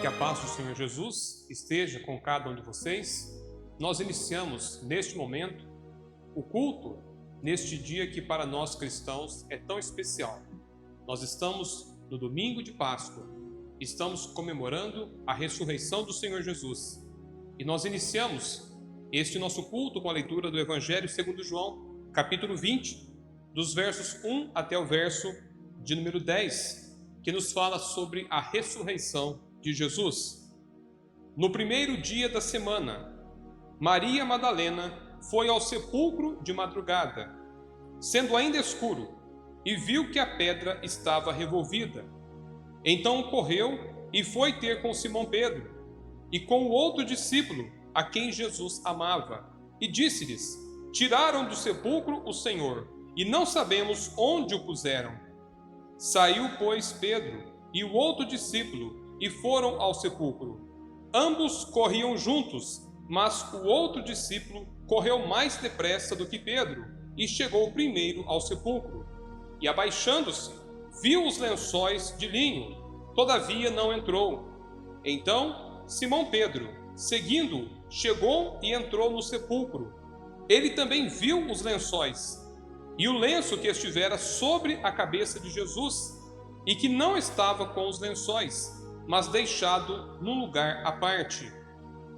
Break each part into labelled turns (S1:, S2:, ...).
S1: Que a paz do Senhor Jesus esteja com cada um de vocês. Nós iniciamos neste momento o culto, neste dia que para nós cristãos é tão especial. Nós estamos no domingo de Páscoa, estamos comemorando a ressurreição do Senhor Jesus. E nós iniciamos este nosso culto com a leitura do Evangelho segundo João, capítulo 20, dos versos 1 até o verso de número 10, que nos fala sobre a ressurreição de Jesus. No primeiro dia da semana, Maria Madalena foi ao sepulcro de madrugada, sendo ainda escuro, e viu que a pedra estava revolvida. Então correu e foi ter com Simão Pedro e com o outro discípulo a quem Jesus amava, e disse-lhes: tiraram do sepulcro o Senhor, e não sabemos onde o puseram. Saiu, pois, Pedro e o outro discípulo e foram ao sepulcro. Ambos corriam juntos, mas o outro discípulo correu mais depressa do que Pedro e chegou primeiro ao sepulcro. E abaixando-se, viu os lençóis de linho, todavia não entrou. Então Simão Pedro, seguindo-o, chegou e entrou no sepulcro. Ele também viu os lençóis e o lenço que estivera sobre a cabeça de Jesus, e que não estava com os lençóis, mas deixado num lugar à parte.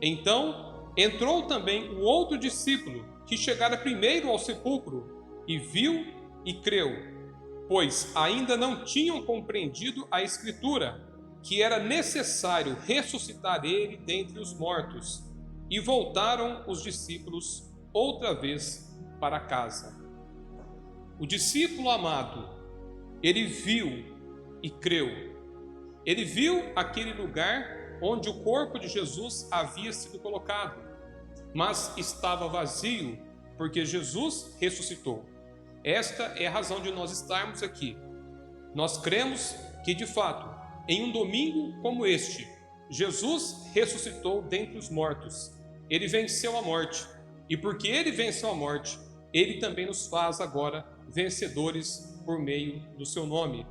S1: Então entrou também o outro discípulo, que chegara primeiro ao sepulcro, e viu e creu, pois ainda não tinham compreendido a Escritura, que era necessário ressuscitar ele dentre os mortos. E voltaram os discípulos outra vez para casa. O discípulo amado, ele viu e creu. Ele viu aquele lugar onde o corpo de Jesus havia sido colocado, mas estava vazio, porque Jesus ressuscitou. Esta é a razão de nós estarmos aqui. Nós cremos que, de fato, em um domingo como este, Jesus ressuscitou dentre os mortos. Ele venceu a morte, e porque ele venceu a morte, ele também nos faz agora vencedores por meio do seu nome.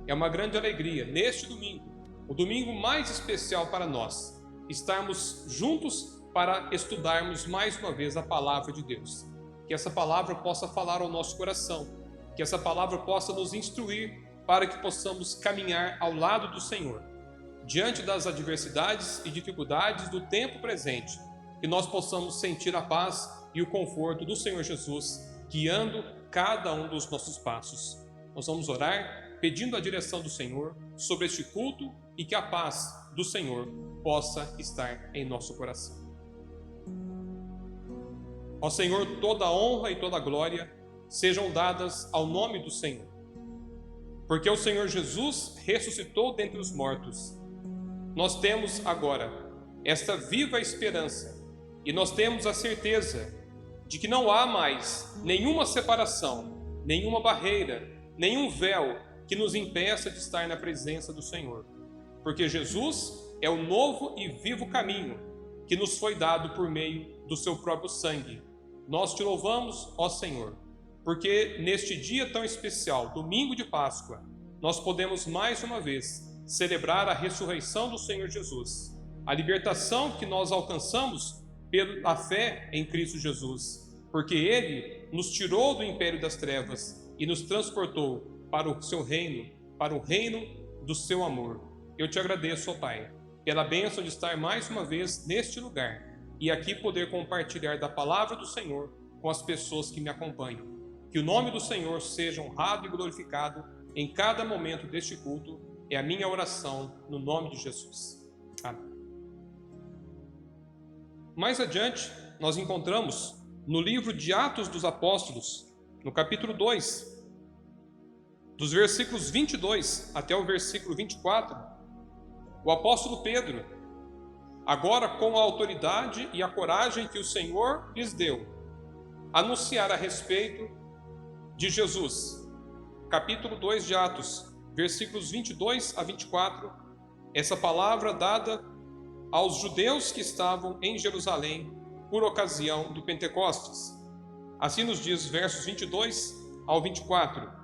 S1: É uma grande alegria, neste domingo, o domingo mais especial para nós, estarmos juntos para estudarmos mais uma vez a palavra de Deus. Que essa palavra possa falar ao nosso coração, que essa palavra possa nos instruir para que possamos caminhar ao lado do Senhor, diante das adversidades e dificuldades do tempo presente, que nós possamos sentir a paz e o conforto do Senhor Jesus, guiando cada um dos nossos passos. Nós vamos orar pedindo a direção do Senhor sobre este culto e que a paz do Senhor possa estar em nosso coração. Ó Senhor, toda honra e toda glória sejam dadas ao nome do Senhor, porque o Senhor Jesus ressuscitou dentre os mortos. Nós temos agora esta viva esperança e nós temos a certeza de que não há mais nenhuma separação, nenhuma barreira, nenhum véu que nos impeça de estar na presença do Senhor, porque Jesus é o novo e vivo caminho que nos foi dado por meio do seu próprio sangue. Nós te louvamos, ó Senhor, porque neste dia tão especial, domingo de Páscoa, nós podemos mais uma vez celebrar a ressurreição do Senhor Jesus, a libertação que nós alcançamos pela fé em Cristo Jesus, porque Ele nos tirou do império das trevas e nos transportou para o seu reino, para o reino do seu amor. Eu te agradeço, ó Pai, pela bênção de estar mais uma vez neste lugar e aqui poder compartilhar da palavra do Senhor com as pessoas que me acompanham. Que o nome do Senhor seja honrado e glorificado em cada momento deste culto, é a minha oração no nome de Jesus. Amém. Mais adiante, nós encontramos no livro de Atos dos Apóstolos, no capítulo 2, dos versículos 22 até o versículo 24, o apóstolo Pedro, agora com a autoridade e a coragem que o Senhor lhes deu, anunciar a respeito de Jesus. Capítulo 2 de Atos, versículos 22 a 24, essa palavra dada aos judeus que estavam em Jerusalém por ocasião do Pentecostes. Assim nos diz versos 22 ao 24: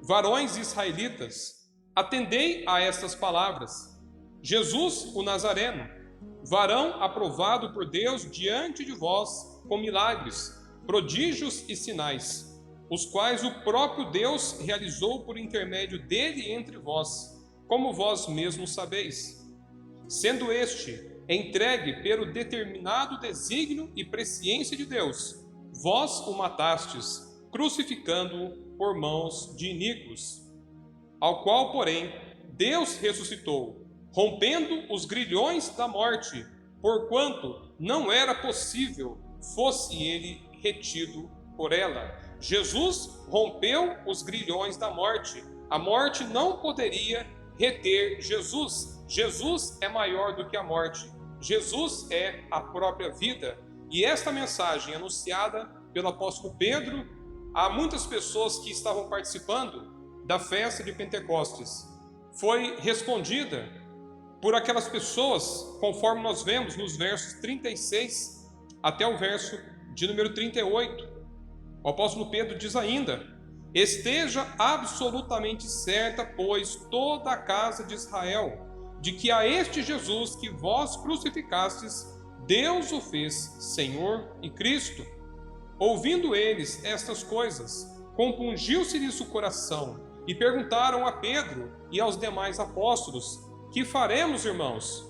S1: Varões israelitas, atendei a estas palavras. Jesus, o Nazareno, varão aprovado por Deus diante de vós com milagres, prodígios e sinais, os quais o próprio Deus realizou por intermédio dele entre vós, como vós mesmos sabeis. Sendo este entregue pelo determinado desígnio e presciência de Deus, vós o matastes, crucificando-o por mãos de iníquos, ao qual, porém, Deus ressuscitou, rompendo os grilhões da morte, porquanto não era possível fosse ele retido por ela. Jesus rompeu os grilhões da morte. A morte não poderia reter Jesus. Jesus é maior do que a morte. Jesus é a própria vida. E esta mensagem anunciada pelo apóstolo Pedro a muitas pessoas que estavam participando da festa de Pentecostes foi respondida por aquelas pessoas, conforme nós vemos nos versos 36 até o verso de número 38. O apóstolo Pedro diz ainda: esteja absolutamente certa, pois, toda a casa de Israel, de que a este Jesus que vós crucificastes, Deus o fez Senhor e Cristo. Ouvindo eles estas coisas, compungiu-se-lhes o coração, e perguntaram a Pedro e aos demais apóstolos: que faremos, irmãos?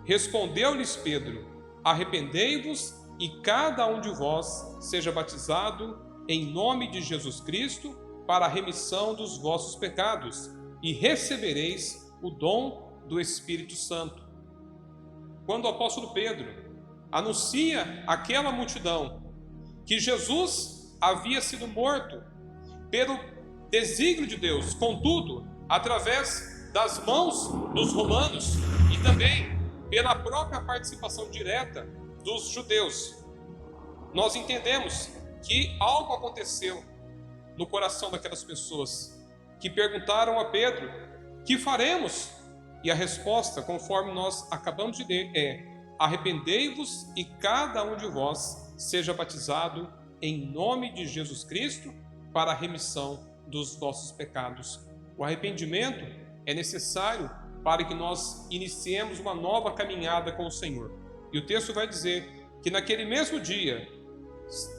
S1: Respondeu-lhes Pedro: arrependei-vos e cada um de vós seja batizado em nome de Jesus Cristo para a remissão dos vossos pecados, e recebereis o dom do Espírito Santo. Quando o apóstolo Pedro anuncia àquela multidão que Jesus havia sido morto pelo desígnio de Deus, contudo, através das mãos dos romanos e também pela própria participação direta dos judeus, nós entendemos que algo aconteceu no coração daquelas pessoas que perguntaram a Pedro: que faremos? E a resposta, conforme nós acabamos de ler, é: arrependei-vos e cada um de vós seja batizado em nome de Jesus Cristo para a remissão dos nossos pecados. O arrependimento é necessário para que nós iniciemos uma nova caminhada com o Senhor. E o texto vai dizer que naquele mesmo dia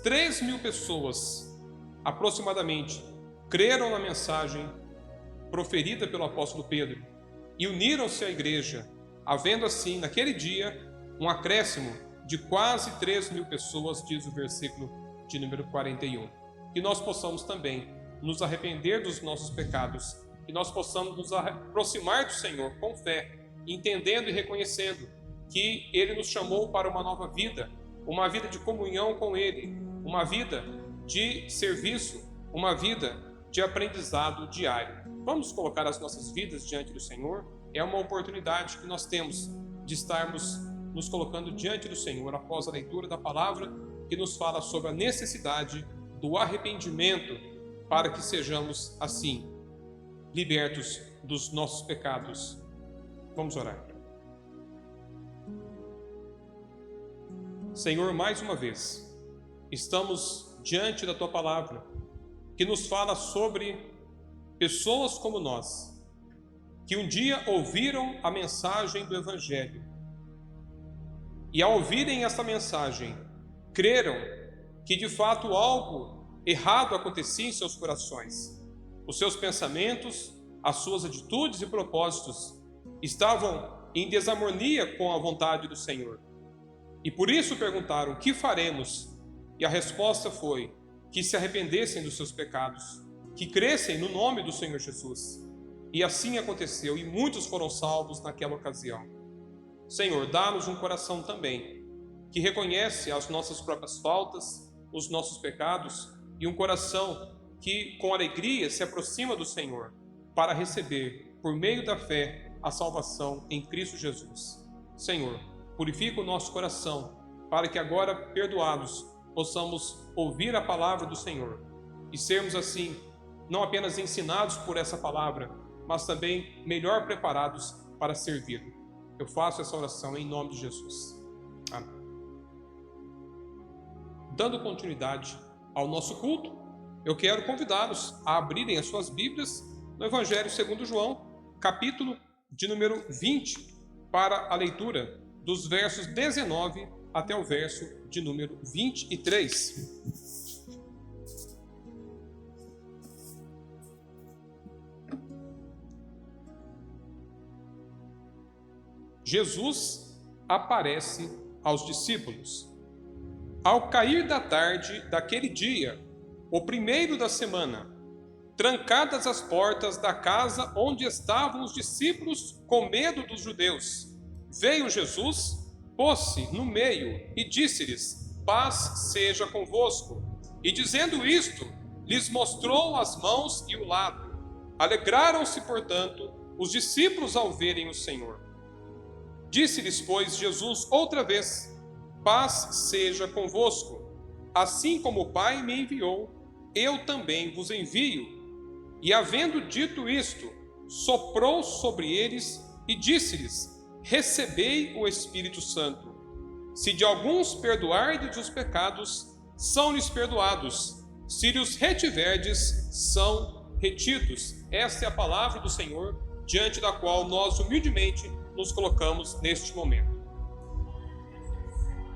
S1: 3.000 pessoas, aproximadamente, creram na mensagem proferida pelo apóstolo Pedro e uniram-se à igreja, havendo assim, naquele dia, um acréscimo de quase 3.000 pessoas, diz o versículo de número 41. Que nós possamos também nos arrepender dos nossos pecados, que nós possamos nos aproximar do Senhor com fé, entendendo e reconhecendo que Ele nos chamou para uma nova vida, uma vida de comunhão com Ele, uma vida de serviço, uma vida de aprendizado diário. Vamos colocar as nossas vidas diante do Senhor? É uma oportunidade que nós temos de estarmos nos colocando diante do Senhor após a leitura da palavra que nos fala sobre a necessidade do arrependimento para que sejamos, assim, libertos dos nossos pecados. Vamos orar. Senhor, mais uma vez, estamos diante da Tua palavra, que nos fala sobre pessoas como nós, que um dia ouviram a mensagem do Evangelho, e ao ouvirem esta mensagem, creram que de fato algo errado acontecia em seus corações. Os seus pensamentos, as suas atitudes e propósitos estavam em desarmonia com a vontade do Senhor. E por isso perguntaram: que faremos? E a resposta foi que se arrependessem dos seus pecados, que crescem no nome do Senhor Jesus. E assim aconteceu, e muitos foram salvos naquela ocasião. Senhor, dá-nos um coração também que reconhece as nossas próprias faltas, os nossos pecados, e um coração que com alegria se aproxima do Senhor para receber, por meio da fé, a salvação em Cristo Jesus. Senhor, purifica o nosso coração, para que agora, perdoados, possamos ouvir a palavra do Senhor e sermos assim, não apenas ensinados por essa palavra, mas também melhor preparados para servir. Eu faço essa oração em nome de Jesus. Amém. Dando continuidade ao nosso culto, eu quero convidá-los a abrirem as suas Bíblias no Evangelho segundo João, capítulo de número 20. para a leitura dos versos 19 até o verso de número 23. Jesus aparece aos discípulos. Ao cair da tarde daquele dia, o primeiro da semana, trancadas as portas da casa onde estavam os discípulos com medo dos judeus, veio Jesus, pôs-se no meio e disse-lhes: paz seja convosco. E dizendo isto, lhes mostrou as mãos e o lado. Alegraram-se, portanto, os discípulos ao verem o Senhor. Disse-lhes, pois, Jesus outra vez: paz seja convosco. Assim como o Pai me enviou, eu também vos envio. E havendo dito isto, soprou sobre eles e disse-lhes: recebei o Espírito Santo. Se de alguns perdoardes os pecados, são-lhes perdoados. Se lhes retiverdes, são retidos. Esta é a palavra do Senhor, diante da qual nós humildemente nos colocamos neste momento.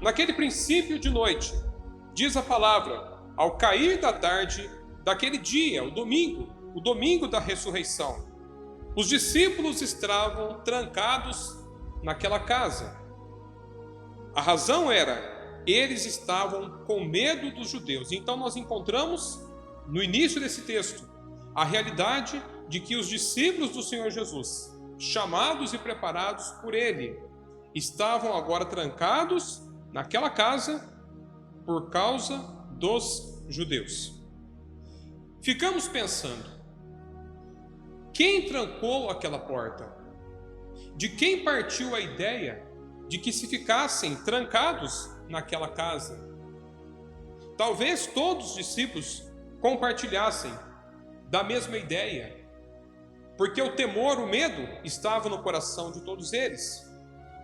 S1: Naquele princípio de noite, diz a palavra, ao cair da tarde daquele dia, o domingo da ressurreição, os discípulos estavam trancados naquela casa. A razão era, eles estavam com medo dos judeus. Então nós encontramos, no início desse texto, a realidade de que os discípulos do Senhor Jesus, chamados e preparados por Ele, estavam agora trancados naquela casa por causa dos judeus. Ficamos pensando, quem trancou aquela porta? De quem partiu a ideia de que se ficassem trancados naquela casa? Talvez todos os discípulos compartilhassem da mesma ideia, porque o temor, o medo estava no coração de todos eles.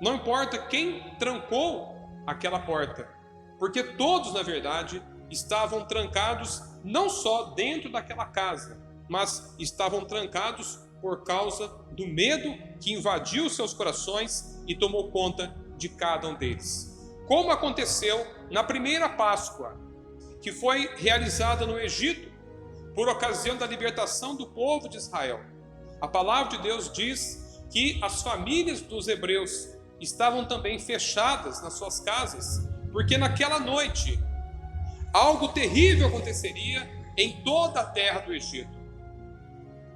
S1: Não importa quem trancou aquela porta, porque todos, na verdade, estavam trancados não só dentro daquela casa, mas estavam trancados por causa do medo que invadiu seus corações e tomou conta de cada um deles. Como aconteceu na primeira Páscoa, que foi realizada no Egito, por ocasião da libertação do povo de Israel. A palavra de Deus diz que as famílias dos hebreus estavam também fechadas nas suas casas, porque naquela noite algo terrível aconteceria em toda a terra do Egito.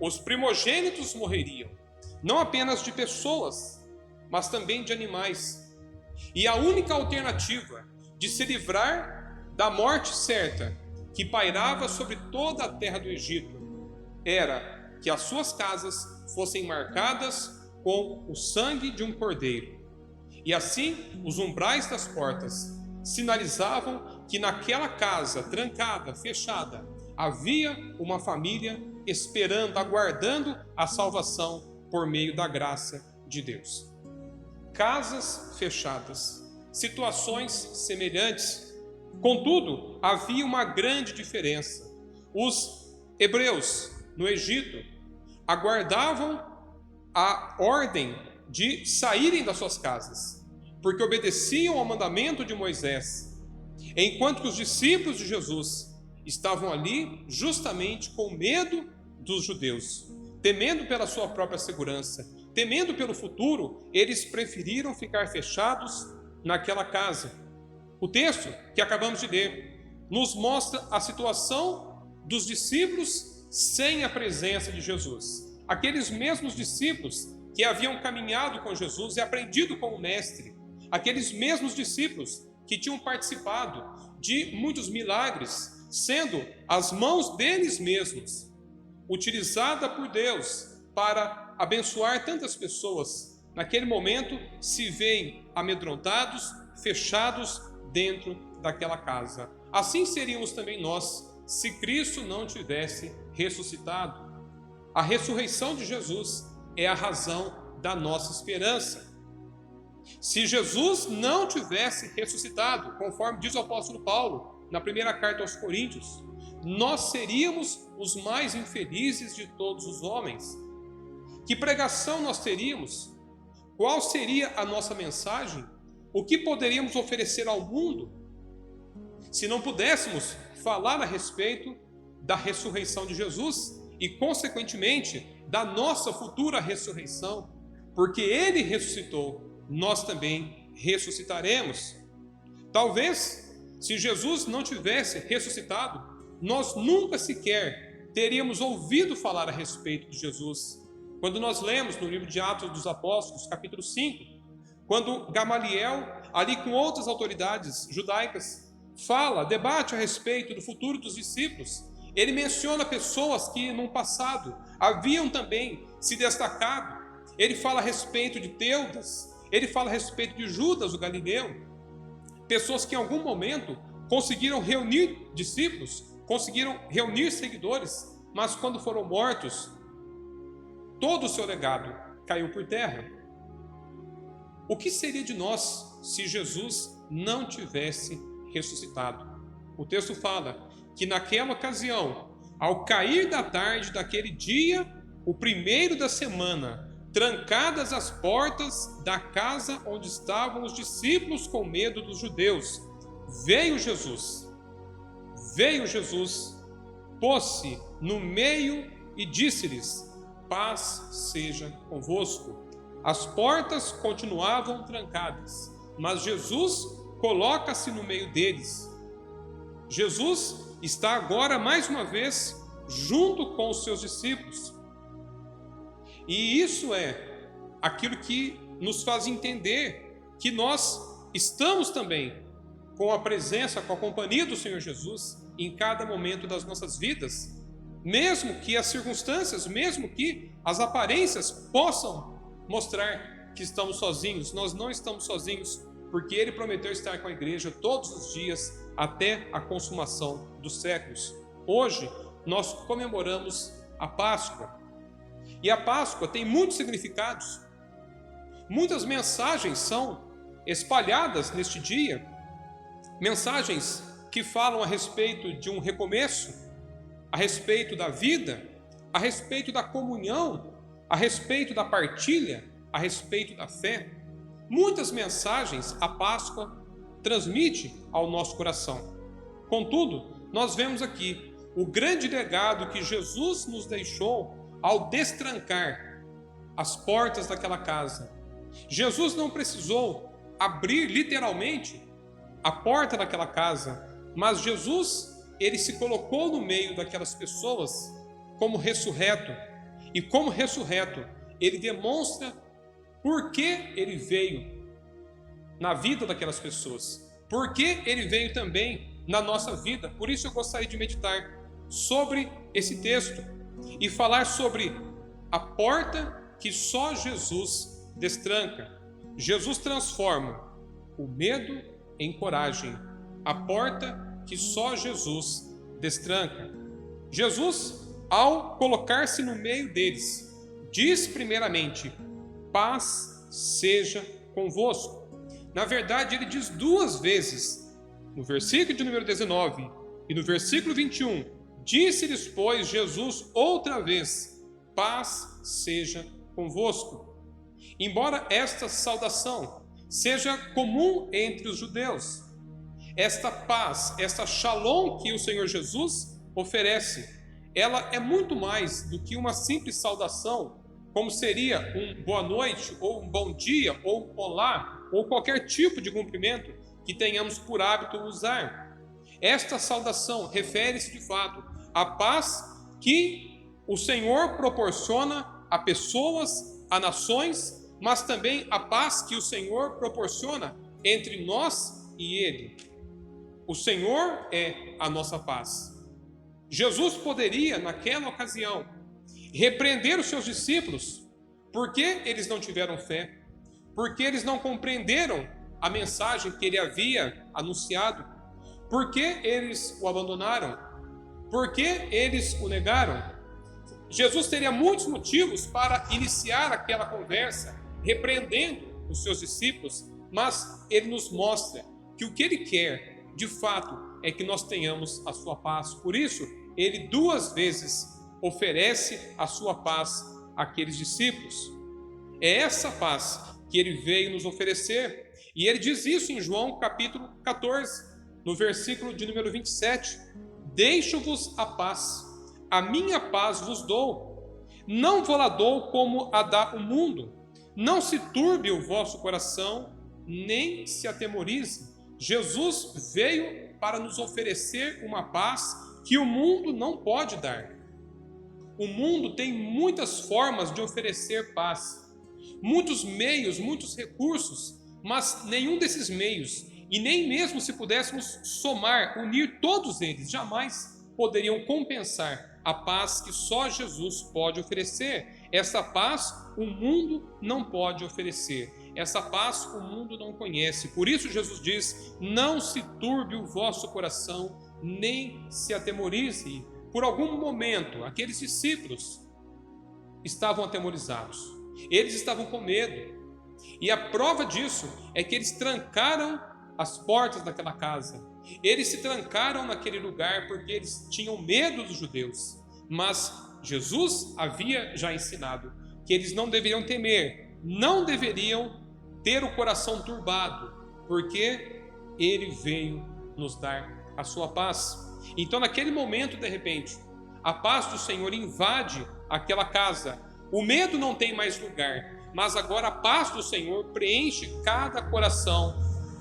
S1: Os primogênitos morreriam, não apenas de pessoas, mas também de animais. E a única alternativa de se livrar da morte certa que pairava sobre toda a terra do Egito era que as suas casas fossem marcadas com o sangue de um cordeiro. E assim, os umbrais das portas sinalizavam que naquela casa trancada, fechada, havia uma família esperando, aguardando a salvação por meio da graça de Deus. Casas fechadas, situações semelhantes. Contudo, havia uma grande diferença. Os hebreus no Egito aguardavam a ordem de saírem das suas casas, porque obedeciam ao mandamento de Moisés, enquanto que os discípulos de Jesus estavam ali justamente com medo dos judeus, temendo pela sua própria segurança, temendo pelo futuro. Eles preferiram ficar fechados naquela casa. O texto que acabamos de ler nos mostra a situação dos discípulos sem a presença de Jesus. Aqueles mesmos discípulos que haviam caminhado com Jesus e aprendido com o Mestre, aqueles mesmos discípulos que tinham participado de muitos milagres, sendo as mãos deles mesmos utilizada por Deus para abençoar tantas pessoas, naquele momento se veem amedrontados, fechados dentro daquela casa. Assim seríamos também nós, se Cristo não tivesse ressuscitado. A ressurreição de Jesus é a razão da nossa esperança. Se Jesus não tivesse ressuscitado, conforme diz o apóstolo Paulo na primeira carta aos Coríntios, nós seríamos os mais infelizes de todos os homens. Que pregação nós teríamos? Qual seria a nossa mensagem? O que poderíamos oferecer ao mundo se não pudéssemos falar a respeito da ressurreição de Jesus e, consequentemente, da nossa futura ressurreição? Porque Ele ressuscitou, nós também ressuscitaremos. Talvez, se Jesus não tivesse ressuscitado, nós nunca sequer teríamos ouvido falar a respeito de Jesus. Quando nós lemos no livro de Atos dos Apóstolos, capítulo 5, quando Gamaliel, ali com outras autoridades judaicas, debate a respeito do futuro dos discípulos, ele menciona pessoas que no passado haviam também se destacado. Ele fala a respeito de Teudas, ele fala a respeito de Judas, o Galileu, pessoas que em algum momento conseguiram reunir discípulos, conseguiram reunir seguidores, mas quando foram mortos, todo o seu legado caiu por terra. O que seria de nós se Jesus não tivesse ressuscitado? O texto fala que naquela ocasião, ao cair da tarde daquele dia, o primeiro da semana, trancadas as portas da casa onde estavam os discípulos com medo dos judeus, veio Jesus, pôs-se no meio e disse-lhes: paz seja convosco. As portas continuavam trancadas, mas Jesus coloca-se no meio deles. Jesus está agora mais uma vez junto com os seus discípulos. E isso é aquilo que nos faz entender que nós estamos também com a presença, com a companhia do Senhor Jesus em cada momento das nossas vidas, mesmo que as circunstâncias, mesmo que as aparências possam mostrar que estamos sozinhos. Nós não estamos sozinhos, porque Ele prometeu estar com a igreja todos os dias até a consumação dos séculos. Hoje nós comemoramos a Páscoa, e a Páscoa tem muitos significados. Muitas mensagens são espalhadas neste dia, mensagens que falam a respeito de um recomeço, a respeito da vida, a respeito da comunhão, a respeito da partilha, a respeito da fé. Muitas mensagens a Páscoa transmite ao nosso coração. Contudo, nós vemos aqui o grande legado que Jesus nos deixou ao destrancar as portas daquela casa. Jesus não precisou abrir literalmente a porta daquela casa, mas Jesus, Ele se colocou no meio daquelas pessoas como ressurreto. E como ressurreto, Ele demonstra por que Ele veio na vida daquelas pessoas, por que Ele veio também na nossa vida. Por isso eu gostaria de meditar sobre esse texto e falar sobre a porta que só Jesus destranca. Jesus transforma o medo em coragem, a porta que só Jesus destranca. Jesus, ao colocar-se no meio deles, diz primeiramente: paz seja convosco. Na verdade, ele diz duas vezes, no versículo de número 19 e no versículo 21, disse-lhes, pois, Jesus outra vez: paz seja convosco. Embora esta saudação seja comum entre os judeus, esta paz, esta shalom que o Senhor Jesus oferece, ela é muito mais do que uma simples saudação, como seria um boa noite, ou um bom dia, ou um olá, ou qualquer tipo de cumprimento que tenhamos por hábito usar. Esta saudação refere-se de fato à paz que o Senhor proporciona a pessoas, a nações, mas também a paz que o Senhor proporciona entre nós e Ele. O Senhor é a nossa paz. Jesus poderia, naquela ocasião, repreender os seus discípulos porque eles não tiveram fé, porque eles não compreenderam a mensagem que Ele havia anunciado, porque eles o abandonaram, porque eles o negaram. Jesus teria muitos motivos para iniciar aquela conversa, repreendendo os seus discípulos, mas Ele nos mostra que o que Ele quer, de fato, é que nós tenhamos a sua paz. Por isso, Ele duas vezes oferece a sua paz àqueles discípulos. É essa paz que que ele veio nos oferecer. E ele diz isso em João capítulo 14, no versículo de número 27. Deixo-vos a paz, a minha paz vos dou. Não vou-la dou como a dá o mundo. Não se turbe o vosso coração, nem se atemorize. Jesus veio para nos oferecer uma paz que o mundo não pode dar. O mundo tem muitas formas de oferecer paz, muitos meios, muitos recursos, mas nenhum desses meios, e nem mesmo se pudéssemos somar, unir todos eles, jamais poderiam compensar a paz que só Jesus pode oferecer. Essa paz o mundo não pode oferecer. Essa paz o mundo não conhece. Por isso Jesus diz: não se turbe o vosso coração, nem se atemorize. Por algum momento, aqueles discípulos estavam atemorizados. Eles estavam com medo. E a prova disso é que eles trancaram as portas daquela casa. Eles se trancaram naquele lugar porque eles tinham medo dos judeus. Mas Jesus havia já ensinado que eles não deveriam temer, não deveriam ter o coração turbado, porque ele veio nos dar a sua paz. Então, naquele momento, de repente, a paz do Senhor invade aquela casa. O medo não tem mais lugar, mas agora a paz do Senhor preenche cada coração.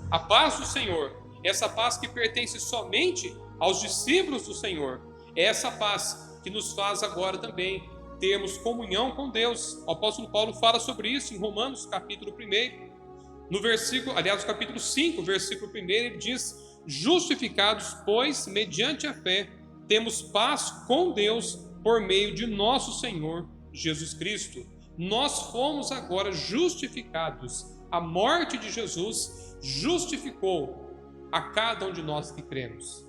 S1: A paz do Senhor, essa paz que pertence somente aos discípulos do Senhor, é essa paz que nos faz agora também termos comunhão com Deus. O apóstolo Paulo fala sobre isso em Romanos capítulo 1. No capítulo 5, versículo 1, ele diz: justificados, pois, mediante a fé, temos paz com Deus por meio de nosso Senhor Jesus Cristo. Nós fomos agora justificados. A morte de Jesus justificou a cada um de nós que cremos.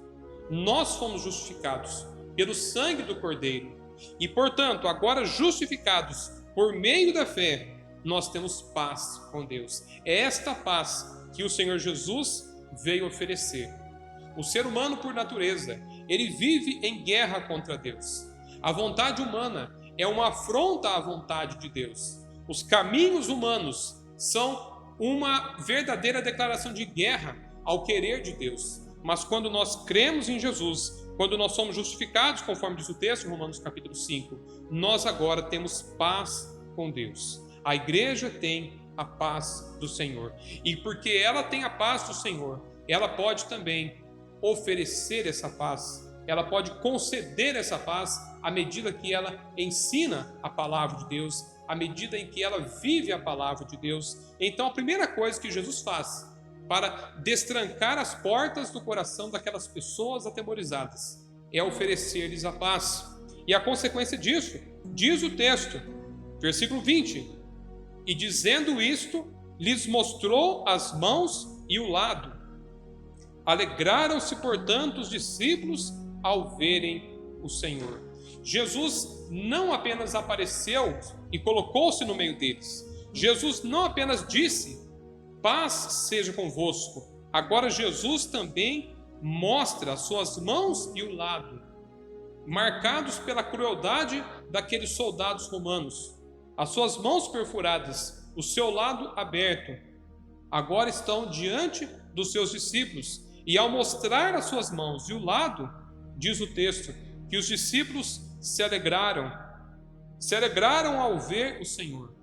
S1: Nós fomos justificados pelo sangue do Cordeiro. E, portanto, agora justificados por meio da fé, nós temos paz com Deus. É esta paz que o Senhor Jesus veio oferecer. O ser humano, por natureza, ele vive em guerra contra Deus. A vontade humana é uma afronta à vontade de Deus. Os caminhos humanos são uma verdadeira declaração de guerra ao querer de Deus. Mas quando nós cremos em Jesus, quando nós somos justificados, conforme diz o texto em Romanos capítulo 5, nós agora temos paz com Deus. A igreja tem a paz do Senhor. E porque ela tem a paz do Senhor, ela pode também oferecer essa paz. Ela pode conceder essa paz à medida que ela ensina a palavra de Deus, à medida em que ela vive a palavra de Deus. Então, a primeira coisa que Jesus faz para destrancar as portas do coração daquelas pessoas atemorizadas é oferecer-lhes a paz. E a consequência disso, diz o texto, versículo 20: e dizendo isto, lhes mostrou as mãos e o lado. Alegraram-se, portanto, os discípulos ao verem o Senhor. Jesus não apenas apareceu e colocou-se no meio deles. Jesus não apenas disse: paz seja convosco. Agora Jesus também mostra as suas mãos e o lado, marcados pela crueldade daqueles soldados romanos. As suas mãos perfuradas, o seu lado aberto, agora estão diante dos seus discípulos. E ao mostrar as suas mãos e o lado, diz o texto, que os discípulos se alegraram ao ver o Senhor.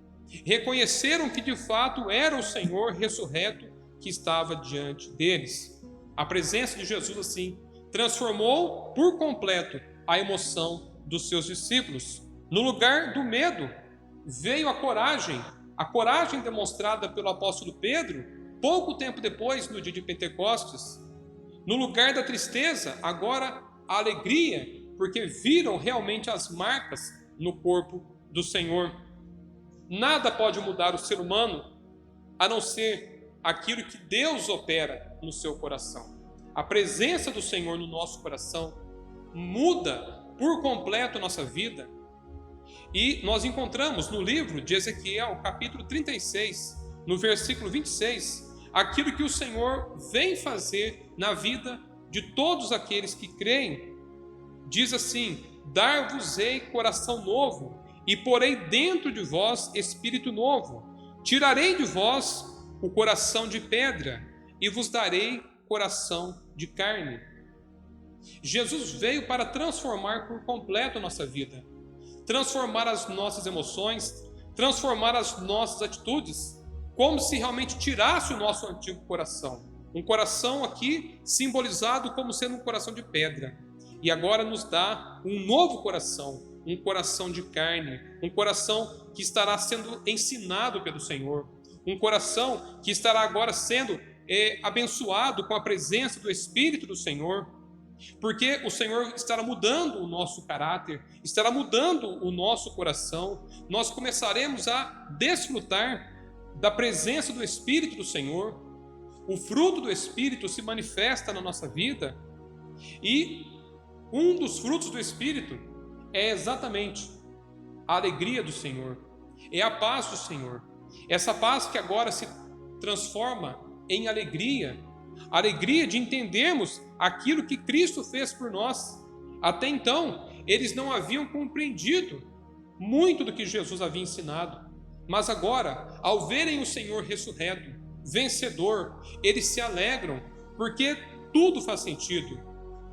S1: Reconheceram que de fato era o Senhor ressurreto que estava diante deles. A presença de Jesus, assim, transformou por completo a emoção dos seus discípulos. No lugar do medo, veio a coragem demonstrada pelo apóstolo Pedro, pouco tempo depois, no dia de Pentecostes. No lugar da tristeza, agora a alegria, porque viram realmente as marcas no corpo do Senhor. Nada pode mudar o ser humano a não ser aquilo que Deus opera no seu coração. A presença do Senhor no nosso coração muda por completo a nossa vida. E nós encontramos no livro de Ezequiel, capítulo 36, no versículo 26, aquilo que o Senhor vem fazer na vida de todos aqueles que creem. Diz assim: dar-vos-ei coração novo, e porei dentro de vós espírito novo. Tirarei de vós o coração de pedra e vos darei coração de carne. Jesus veio para transformar por completo a nossa vida, transformar as nossas emoções, transformar as nossas atitudes, como se realmente tirasse o nosso antigo coração. Um coração aqui simbolizado como sendo um coração de pedra. E agora nos dá um novo coração, um coração de carne, um coração que estará sendo ensinado pelo Senhor, um coração que estará agora sendo abençoado com a presença do Espírito do Senhor, porque o Senhor estará mudando o nosso caráter, estará mudando o nosso coração. Nós começaremos a desfrutar da presença do Espírito do Senhor. O fruto do Espírito se manifesta na nossa vida, e um dos frutos do Espírito é exatamente a alegria do Senhor, é a paz do Senhor. Essa paz que agora se transforma em alegria, alegria de entendermos aquilo que Cristo fez por nós. Até então, eles não haviam compreendido muito do que Jesus havia ensinado, mas agora, ao verem o Senhor ressurreto, vencedor, eles se alegram, porque tudo faz sentido.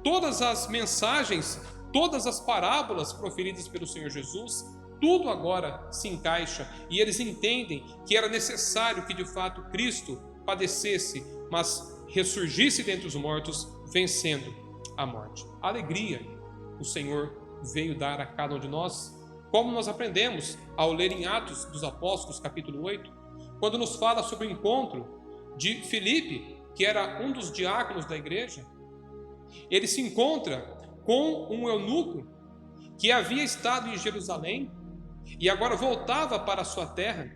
S1: Todas as mensagens, todas as parábolas proferidas pelo Senhor Jesus, tudo agora se encaixa, e eles entendem que era necessário que de fato Cristo padecesse, mas ressurgisse dentre os mortos, vencendo a morte. Alegria o Senhor veio dar a cada um de nós, como nós aprendemos ao ler em Atos dos Apóstolos, capítulo 8, quando nos fala sobre o encontro de Filipe, que era um dos diáconos da igreja. Ele se encontra com um eunuco que havia estado em Jerusalém e agora voltava para a sua terra.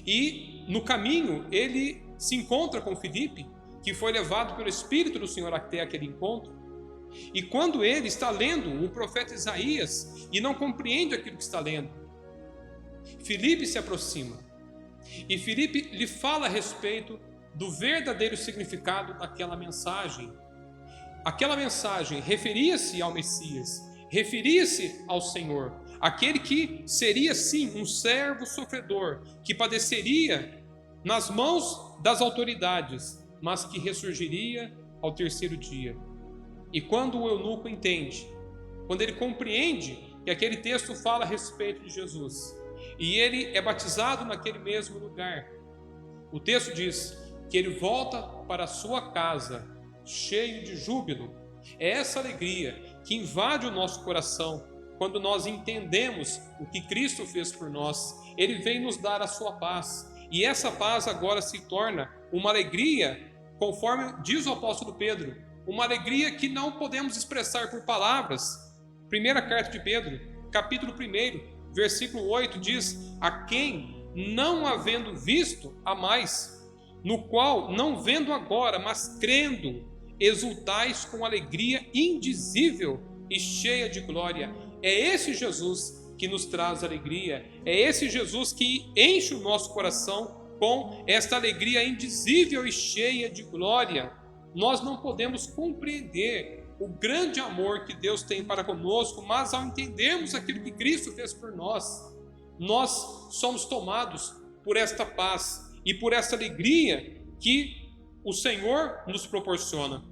S1: E no caminho ele se encontra com Filipe, que foi levado pelo Espírito do Senhor até aquele encontro. E quando ele está lendo o profeta Isaías e não compreende aquilo que está lendo, Filipe se aproxima e Filipe lhe fala a respeito do verdadeiro significado daquela mensagem. Aquela mensagem referia-se ao Messias, referia-se ao Senhor, aquele que seria sim um servo sofredor, que padeceria nas mãos das autoridades, mas que ressurgiria ao terceiro dia. E quando o eunuco entende, quando ele compreende que aquele texto fala a respeito de Jesus, e ele é batizado naquele mesmo lugar, o texto diz que ele volta para a sua casa cheio de júbilo. É essa alegria que invade o nosso coração quando nós entendemos o que Cristo fez por nós. Ele vem nos dar a sua paz, e essa paz agora se torna uma alegria, conforme diz o apóstolo Pedro, uma alegria que não podemos expressar por palavras. Primeira carta de Pedro, capítulo 1, versículo 8 diz: a quem, não havendo visto, amais, no qual, não vendo agora, mas crendo, exultais com alegria indizível e cheia de glória. É esse Jesus que nos traz alegria, é esse Jesus que enche o nosso coração com esta alegria indizível e cheia de glória. Nós não podemos compreender o grande amor que Deus tem para conosco, mas ao entendermos aquilo que Cristo fez por nós, nós somos tomados por esta paz e por esta alegria que o Senhor nos proporciona.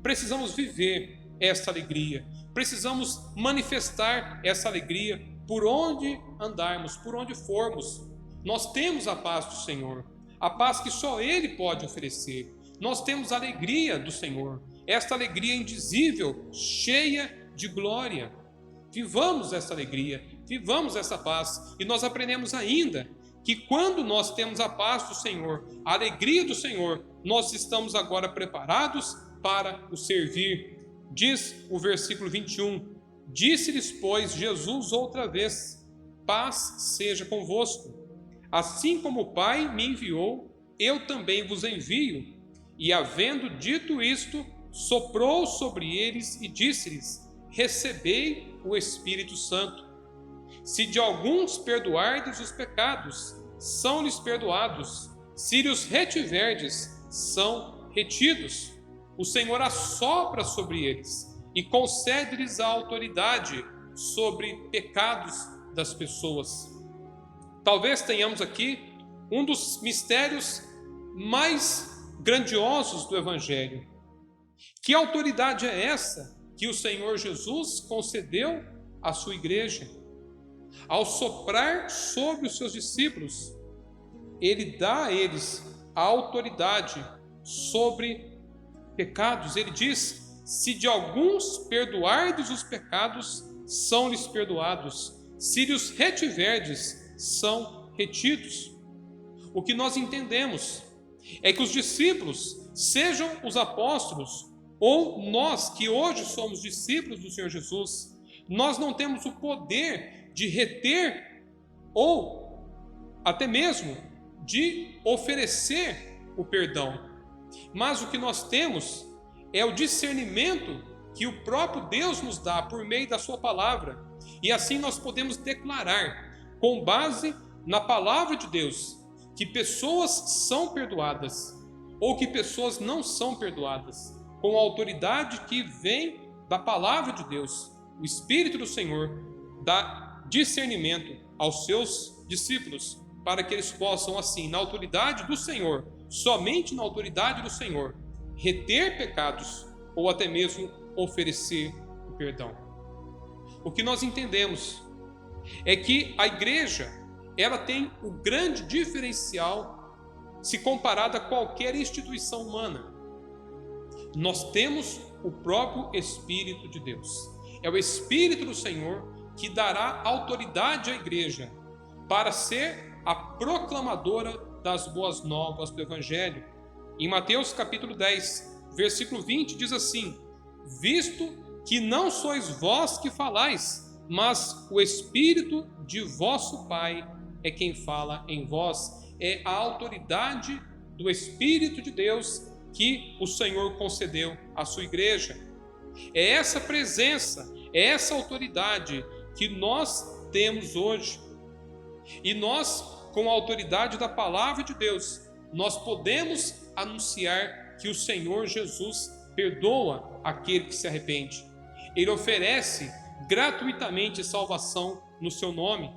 S1: Precisamos viver esta alegria, precisamos manifestar essa alegria por onde andarmos, por onde formos. Nós temos a paz do Senhor, a paz que só Ele pode oferecer. Nós temos a alegria do Senhor, esta alegria indizível, cheia de glória. Vivamos essa alegria, vivamos essa paz. E nós aprendemos ainda que quando nós temos a paz do Senhor, a alegria do Senhor, nós estamos agora preparados para o servir. Diz o versículo 21, disse-lhes, pois, Jesus outra vez, paz seja convosco. Assim como o Pai me enviou, eu também vos envio. E havendo dito isto, soprou sobre eles e disse-lhes, recebei o Espírito Santo. Se de alguns perdoardes os pecados, são-lhes perdoados. Se lhes retiverdes, são retidos. O Senhor assopra sobre eles e concede-lhes a autoridade sobre pecados das pessoas. Talvez tenhamos aqui um dos mistérios mais grandiosos do Evangelho. Que autoridade é essa que o Senhor Jesus concedeu à sua igreja? Ao soprar sobre os seus discípulos, Ele dá a eles a autoridade sobre pecados. Ele diz: se de alguns perdoardes os pecados, são-lhes perdoados. Se lhes retiverdes, são retidos. O que nós entendemos é que os discípulos, sejam os apóstolos ou nós que hoje somos discípulos do Senhor Jesus, nós não temos o poder de reter ou até mesmo de oferecer o perdão. Mas o que nós temos é o discernimento que o próprio Deus nos dá por meio da sua palavra. E assim nós podemos declarar, com base na palavra de Deus, que pessoas são perdoadas ou que pessoas não são perdoadas, com a autoridade que vem da palavra de Deus. O Espírito do Senhor dá discernimento aos seus discípulos, para que eles possam, assim, na autoridade do Senhor, somente na autoridade do Senhor, reter pecados ou até mesmo oferecer o perdão. O que nós entendemos é que a igreja, ela tem o grande diferencial se comparada a qualquer instituição humana. Nós temos o próprio Espírito de Deus. É o Espírito do Senhor que dará autoridade à igreja para ser a proclamadora das boas novas do Evangelho. Em Mateus capítulo 10, versículo 20, diz assim: visto que não sois vós que falais, mas o Espírito de vosso Pai é quem fala em vós. É a autoridade do Espírito de Deus que o Senhor concedeu à sua igreja. É essa presença, é essa autoridade que nós temos hoje. E nós, com a autoridade da palavra de Deus, nós podemos anunciar que o Senhor Jesus perdoa aquele que se arrepende. Ele oferece gratuitamente salvação no seu nome.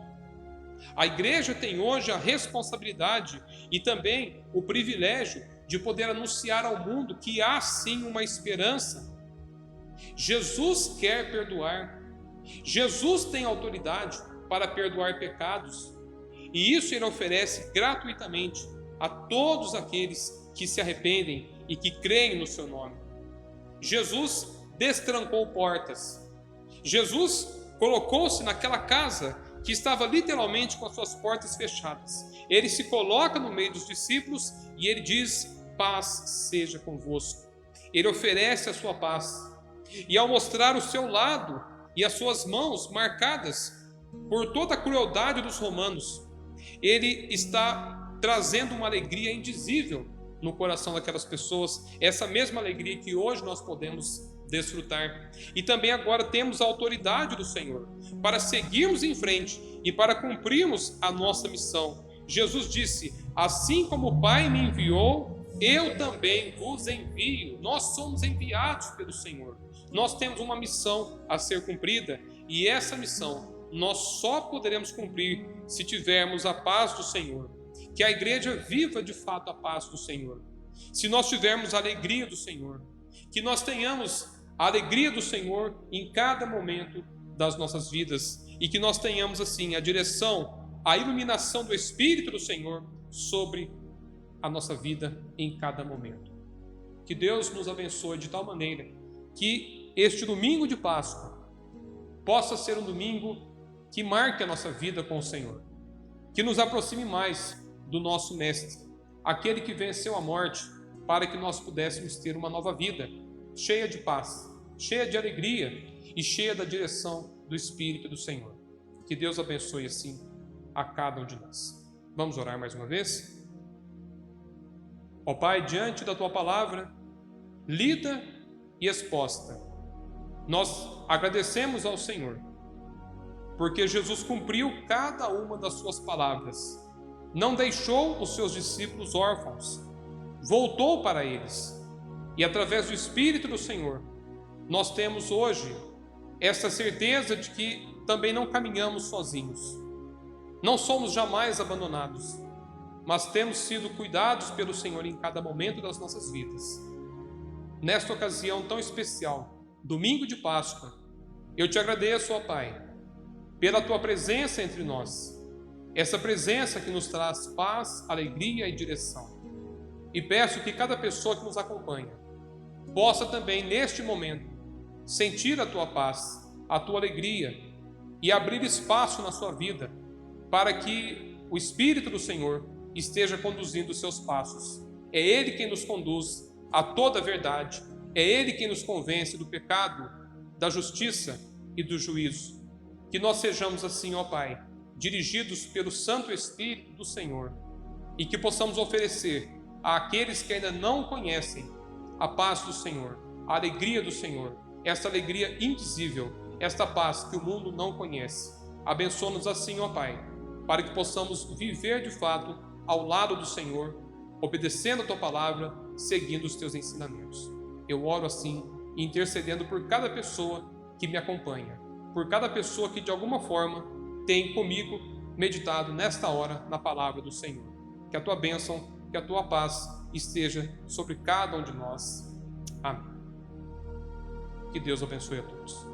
S1: A igreja tem hoje a responsabilidade e também o privilégio de poder anunciar ao mundo que há sim uma esperança. Jesus quer perdoar. Jesus tem autoridade para perdoar pecados. E isso ele oferece gratuitamente a todos aqueles que se arrependem e que creem no seu nome. Jesus destrancou portas. Jesus colocou-se naquela casa que estava literalmente com as suas portas fechadas. Ele se coloca no meio dos discípulos e ele diz: paz seja convosco. Ele oferece a sua paz. E ao mostrar o seu lado e as suas mãos marcadas por toda a crueldade dos romanos, ele está trazendo uma alegria indizível no coração daquelas pessoas, essa mesma alegria que hoje nós podemos desfrutar. E também agora temos a autoridade do Senhor para seguirmos em frente e para cumprirmos a nossa missão. Jesus disse: assim como o Pai me enviou, eu também vos envio. Nós somos enviados pelo Senhor. Nós temos uma missão a ser cumprida, e essa missão nós só poderemos cumprir se tivermos a paz do Senhor. Que a igreja viva de fato a paz do Senhor. Se nós tivermos a alegria do Senhor, que nós tenhamos a alegria do Senhor em cada momento das nossas vidas, e que nós tenhamos assim a direção, a iluminação do Espírito do Senhor sobre a nossa vida em cada momento. Que Deus nos abençoe de tal maneira que este domingo de Páscoa possa ser um domingo que marque a nossa vida com o Senhor, que nos aproxime mais do nosso Mestre, aquele que venceu a morte, para que nós pudéssemos ter uma nova vida, cheia de paz, cheia de alegria e cheia da direção do Espírito do Senhor. Que Deus abençoe assim a cada um de nós. Vamos orar mais uma vez? Ó Pai, diante da Tua palavra, lida e exposta, nós agradecemos ao Senhor, porque Jesus cumpriu cada uma das Suas palavras, não deixou os Seus discípulos órfãos, voltou para eles, e através do Espírito do Senhor, nós temos hoje essa certeza de que também não caminhamos sozinhos, não somos jamais abandonados. mas temos sido cuidados pelo Senhor em cada momento das nossas vidas. Nesta ocasião tão especial, domingo de Páscoa, eu te agradeço, ó Pai, pela tua presença entre nós, essa presença que nos traz paz, alegria e direção. E peço que cada pessoa que nos acompanha possa também, neste momento, sentir a tua paz, a tua alegria e abrir espaço na sua vida para que o Espírito do Senhor esteja conduzindo os seus passos. É Ele quem nos conduz a toda a verdade, é Ele quem nos convence do pecado, da justiça e do juízo. Que nós sejamos assim, ó Pai, dirigidos pelo Santo Espírito do Senhor e que possamos oferecer àqueles que ainda não conhecem a paz do Senhor, a alegria do Senhor, esta alegria indizível, esta paz que o mundo não conhece. Abençoa-nos assim, ó Pai, para que possamos viver de fato ao lado do Senhor, obedecendo a Tua palavra, seguindo os Teus ensinamentos. Eu oro assim, intercedendo por cada pessoa que me acompanha, por cada pessoa que de alguma forma tem comigo meditado nesta hora na palavra do Senhor. Que a Tua bênção, que a Tua paz esteja sobre cada um de nós. Amém. Que Deus abençoe a todos.